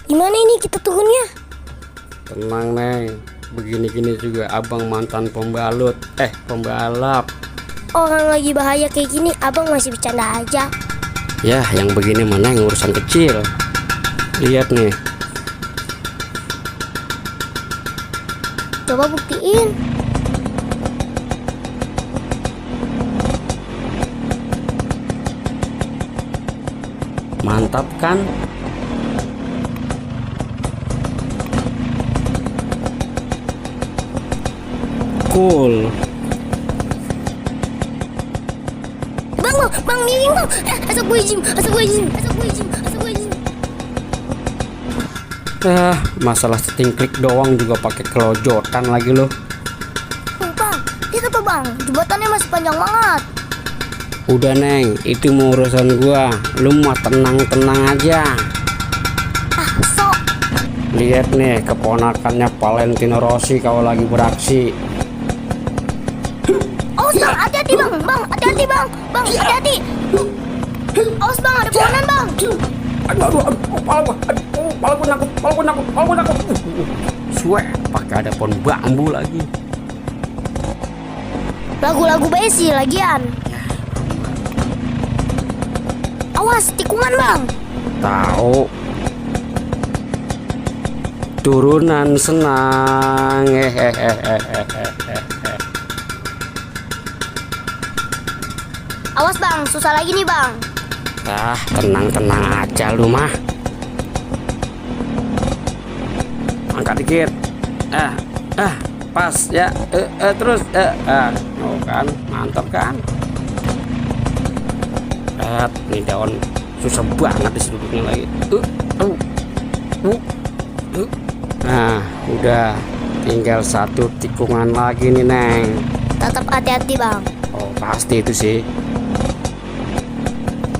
Gimana ini kita turunnya? Tenang Neng, begini-gini juga abang mantan pembalap. Orang lagi bahaya kayak gini, abang masih bercanda aja. Ya, yang begini mana yang urusan kecil. Lihat nih. Coba buktiin. Mantap kan? Cool. Bang, miring bang. Asal gue izin. Masalah setting klik doang juga pakai kelojotan lagi loh. Bang, itu apa bang? Jembatannya masih panjang banget. Udah Neng, itu mau urusan gua. Lu mah tenang-tenang aja. Sok. Lihat nih keponakannya Valentino Rossi kalau lagi beraksi. Awas bang, hati-hati bang. Hati-hati bang, hati-hati. Awas bang, ada pohonan bang. Aduh, kepala gua nakut. Suwe, pakai ada pohon bambu lagi. Lagu-lagu besi lagian. Awas, tikungan bang. Tahu. Turunan senang. Awas bang, susah lagi nih bang. Tenang-tenang aja lu mah. Angkat dikit. Pas ya. Terus. Oh kan, mantap kan? Lihat nih daun susah banget diseruduknya lagi. Nah, udah tinggal satu tikungan lagi nih Neng. Tetap hati-hati bang. Oh pasti itu sih.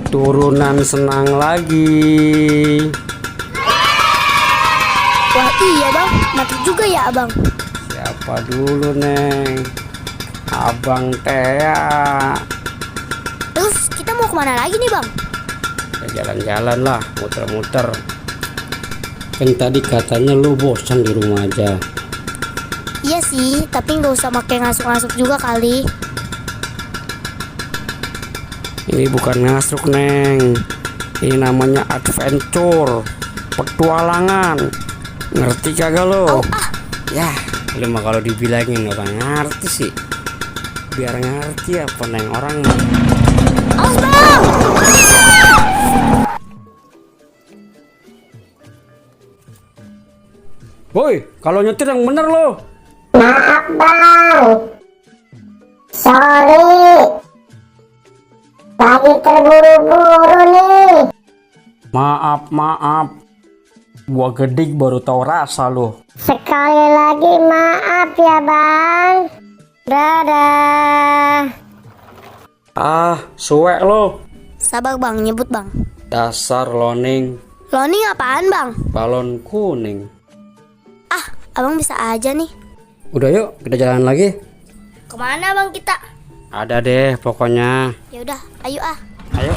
Turunan senang lagi. Wah iya bang, mati juga ya abang. Siapa dulu Neng? Abang Tea. Terus kita mau kemana lagi nih bang? Ya jalan-jalan lah, muter-muter. Kan tadi katanya lu bosan di rumah aja. Iya sih, tapi nggak usah pakai ngasuk-ngasuk juga kali. Ini bukan ngasuk Neng. Ini namanya adventure, petualangan. Ngerti kagak lo? Ya, lu mah kalau dibilangin orang ngerti sih. Biar ngerti apa Neng orang mah. Awas bang! Woi, kalau nyetir yang bener lo. Maaf bang, sorry, lagi terburu-buru nih. Maaf. Gua gedik baru tahu rasa lo. Sekali lagi maaf ya bang. Dadah. Suwek lo. Sabar bang, nyebut bang. Dasar loning. Loning apaan bang? Balon kuning. Abang bisa aja nih. Udah yuk, kita jalan lagi. Kemana bang kita? Ada deh pokoknya. Ya udah, ayo ah. Ayo.